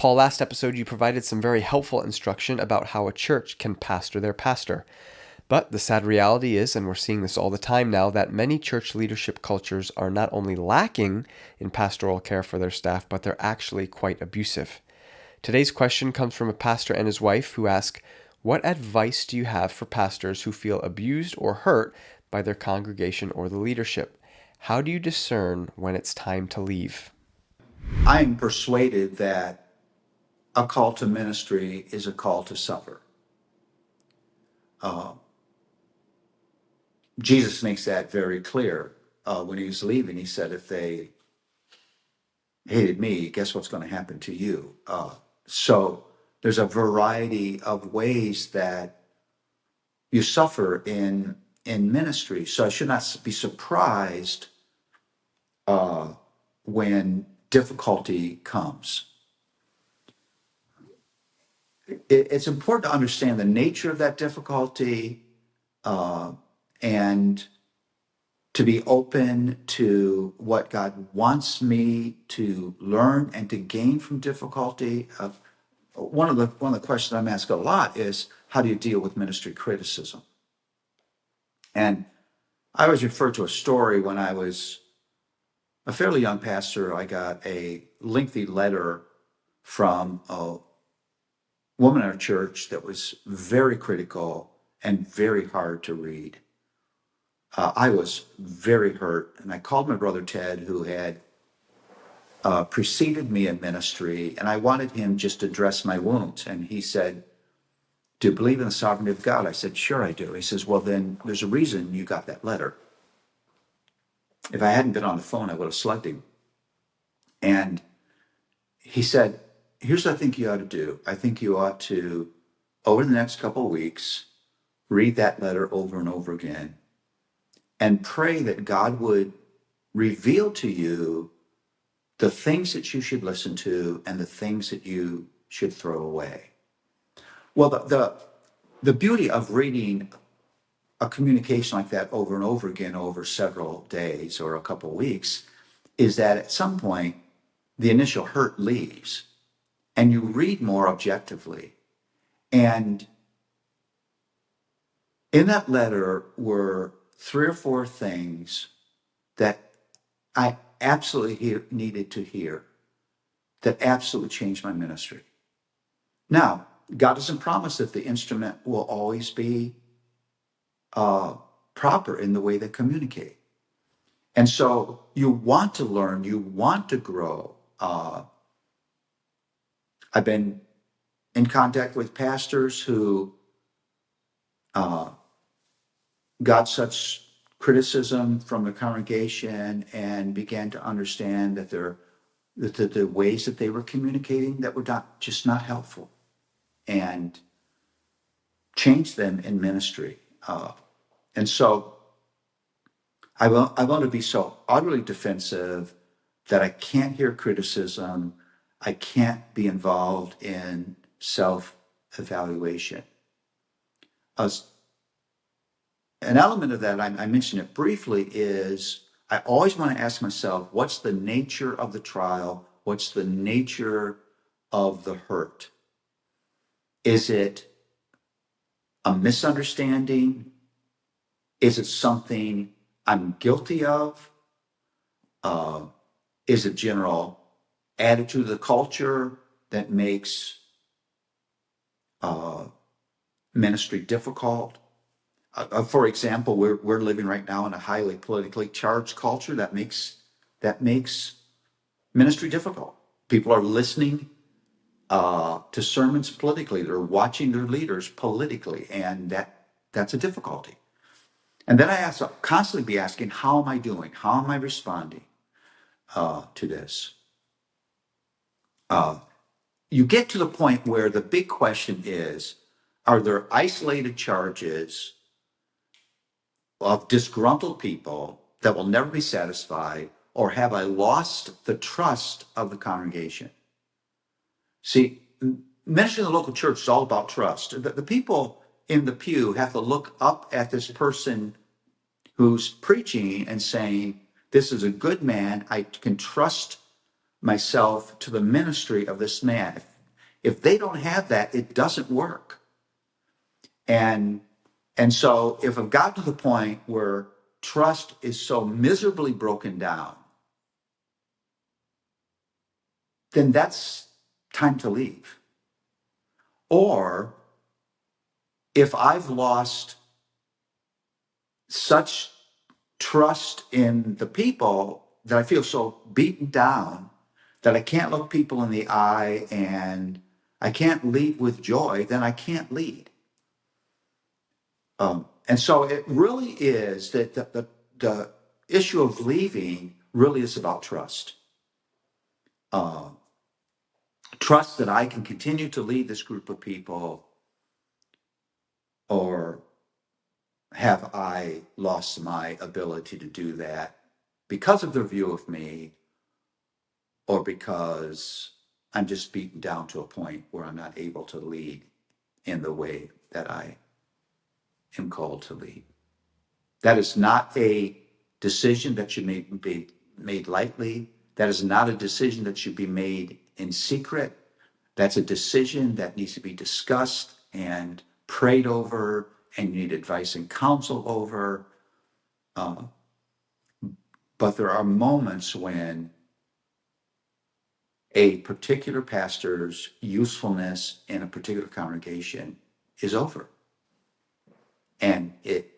Paul, last episode you provided some very helpful instruction about how a church can pastor their pastor. But the sad reality is, and we're seeing this all the time now, that many church leadership cultures are not only lacking in pastoral care for their staff, but they're actually quite abusive. Today's question comes from a pastor and his wife who ask, what advice do you have for pastors who feel abused or hurt by their congregation or the leadership? How do you discern when it's time to leave? I am persuaded that a call to ministry is a call to suffer. Jesus makes that very clear when he was leaving. He said, if they hated me, guess what's going to happen to you? So there's a variety of ways that you suffer in ministry. So I should not be surprised when difficulty comes. It's important to understand the nature of that difficulty and to be open to what God wants me to learn and to gain from difficulty. One of the questions I'm asked a lot is, how do you deal with ministry criticism? And I always refer to a story. When I was a fairly young pastor, I got a lengthy letter from a woman in our church that was very critical and very hard to read. I was very hurt, and I called my brother Ted, who had preceded me in ministry, and I wanted him just to dress my wounds. And he said, do you believe in the sovereignty of God? I said, sure I do. He says, well, then there's a reason you got that letter. If I hadn't been on the phone, I would have slugged him. And he said, here's what I think you ought to do. I think you ought to, over the next couple of weeks, read that letter over and over again and pray that God would reveal to you the things that you should listen to and the things that you should throw away. Well, the beauty of reading a communication like that over and over again over several days or a couple of weeks is that at some point, the initial hurt leaves and you read more objectively. And in that letter were 3 or 4 things that I absolutely needed to hear that absolutely changed my ministry. Now, God doesn't promise that the instrument will always be proper in the way they communicate. And so you want to learn, you want to grow. I've been in contact with pastors who got such criticism from the congregation and began to understand that the ways that they were communicating that were not helpful, and changed them in ministry. And so I want to be so utterly defensive that I can't hear criticism. I can't be involved in self-evaluation. An element of that, I mentioned it briefly, is I always want to ask myself, what's the nature of the trial? What's the nature of the hurt? Is it a misunderstanding? Is it something I'm guilty of? Is it general attitude of the culture that makes ministry difficult? For example, we're living right now in a highly politically charged culture that makes ministry difficult. People are listening to sermons politically. They're watching their leaders politically, and that's a difficulty. And then I have to constantly be asking, how am I doing? How am I responding to this? You get to the point where the big question is, are there isolated charges of disgruntled people that will never be satisfied, or have I lost the trust of the congregation? See, ministry in the local church is all about trust. The people in the pew have to look up at this person who's preaching and saying, this is a good man. I can trust myself to the ministry of this man. If they don't have that, it doesn't work. And and so if I've got to the point where trust is so miserably broken down, then that's time to leave. Or if I've lost such trust in the people that I feel so beaten down that I can't look people in the eye and I can't lead with joy, then I can't lead. And so it really is that the issue of leaving really is about trust. Uh, Trust that I can continue to lead this group of people, or have I lost my ability to do that because of their view of me, or because I'm just beaten down to a point where I'm not able to lead in the way that I am called to lead. That is not a decision that should be made lightly. That is not a decision that should be made in secret. That's a decision that needs to be discussed and prayed over, and you need advice and counsel over. Uh, but there are moments when a particular pastor's usefulness in a particular congregation is over, and it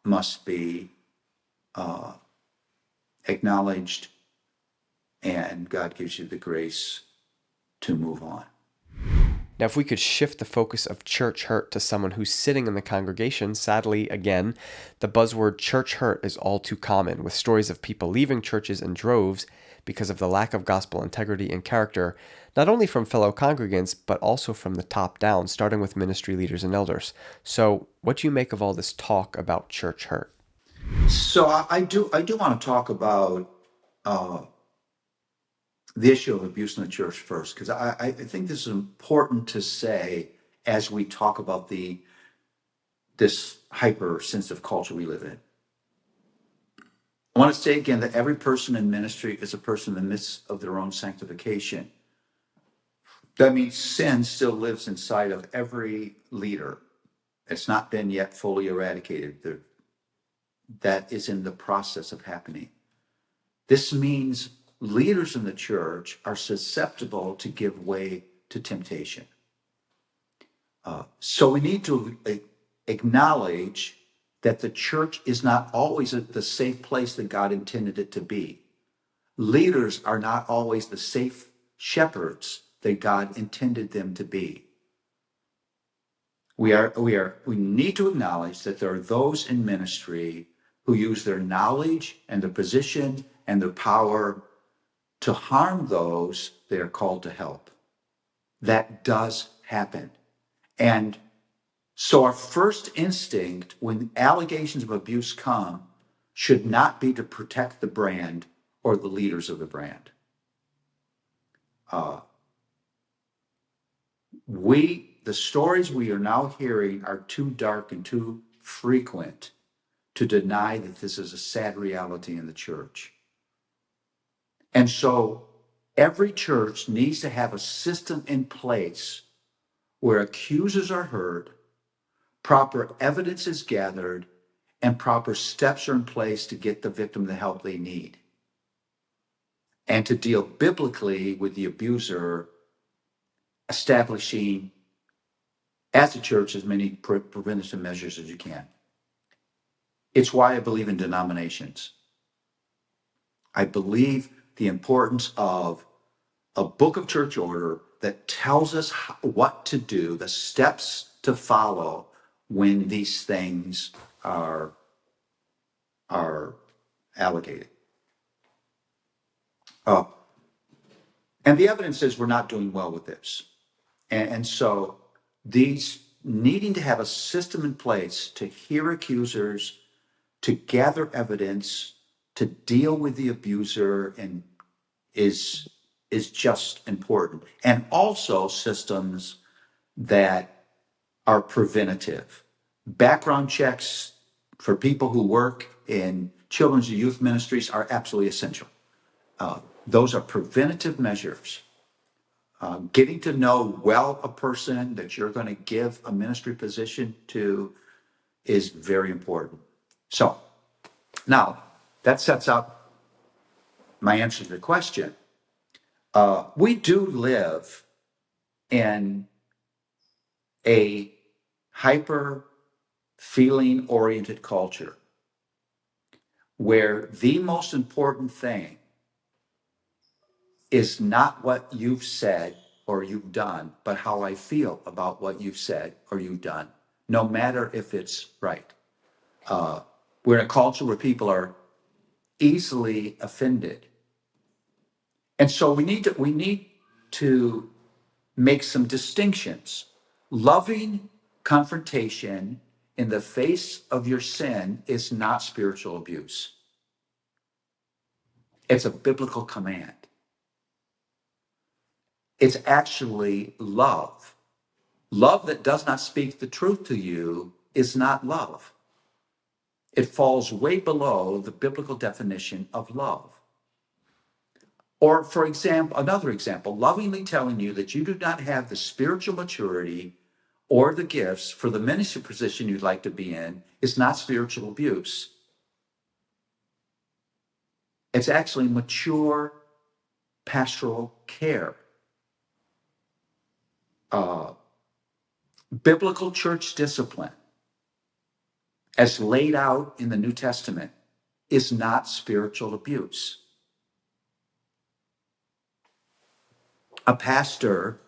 must be uh, acknowledged, and God gives you the grace to move on. Now, if we could shift the focus of church hurt to someone who's sitting in the congregation, sadly, again, the buzzword church hurt is all too common, with stories of people leaving churches in droves because of the lack of gospel integrity and character, not only from fellow congregants, but also from the top down, starting with ministry leaders and elders. So, what do you make of all this talk about church hurt? So I do want to talk about uh, the issue of abuse in the church first, because I think this is important to say as we talk about this hypersensitive culture we live in. I want to say again that every person in ministry is a person in the midst of their own sanctification. That means sin still lives inside of every leader. It's not been yet fully eradicated. That is in the process of happening. This means leaders in the church are susceptible to give way to temptation. So we need to acknowledge that the church is not always the safe place that God intended it to be. Leaders are not always the safe shepherds that God intended them to be. We need to acknowledge that there are those in ministry who use their knowledge and their position and their power to harm those they are called to help. That does happen. And so our first instinct when allegations of abuse come should not be to protect the brand or the leaders of the brand. The stories we are now hearing are too dark and too frequent to deny that this is a sad reality in the church. And so every church needs to have a system in place where accusers are heard, proper evidence is gathered, and proper steps are in place to get the victim the help they need, and to deal biblically with the abuser, establishing as a church as many preventative measures as you can. It's why I believe in denominations. I believe the importance of a book of church order that tells us what to do, the steps to follow when these things are allocated. Uh, and the evidence is we're not doing well with this. And so these needing to have a system in place to hear accusers, to gather evidence, to deal with the abuser, and is just important. And also systems that are preventative. Background checks for people who work in children's and youth ministries are absolutely essential. Those are preventative measures. Getting to know well a person that you're going to give a ministry position to is very important. So now that sets up my answer to the question. We do live in a hyper feeling oriented culture where the most important thing is not what you've said or you've done, but how I feel about what you've said or you've done, no matter if it's right. We're in a culture where people are easily offended. And so we need to make some distinctions. Loving confrontation in the face of your sin is not spiritual abuse. It's a biblical command. It's actually love. Love that does not speak the truth to you is not love. It falls way below the biblical definition of love. Or, for example, another example, lovingly telling you that you do not have the spiritual maturity or the gifts for the ministry position you'd like to be in is not spiritual abuse. It's actually mature pastoral care. Uh, Biblical church discipline, as laid out in the New Testament, is not spiritual abuse. A pastor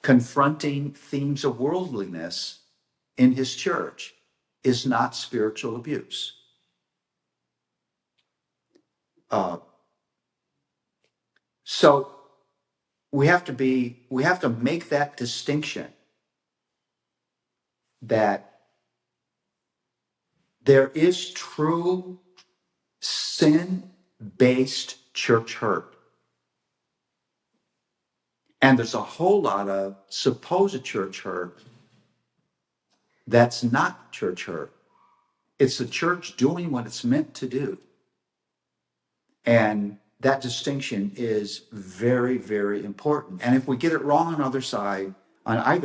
confronting themes of worldliness in his church is not spiritual abuse. Uh, so we have to make that distinction that there is true sin-based church hurt. And there's a whole lot of supposed church hurt that's not church hurt. It's the church doing what it's meant to do. And that distinction is very, very important. And if we get it wrong on either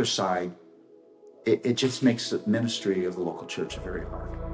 side, it just makes the ministry of the local church very hard.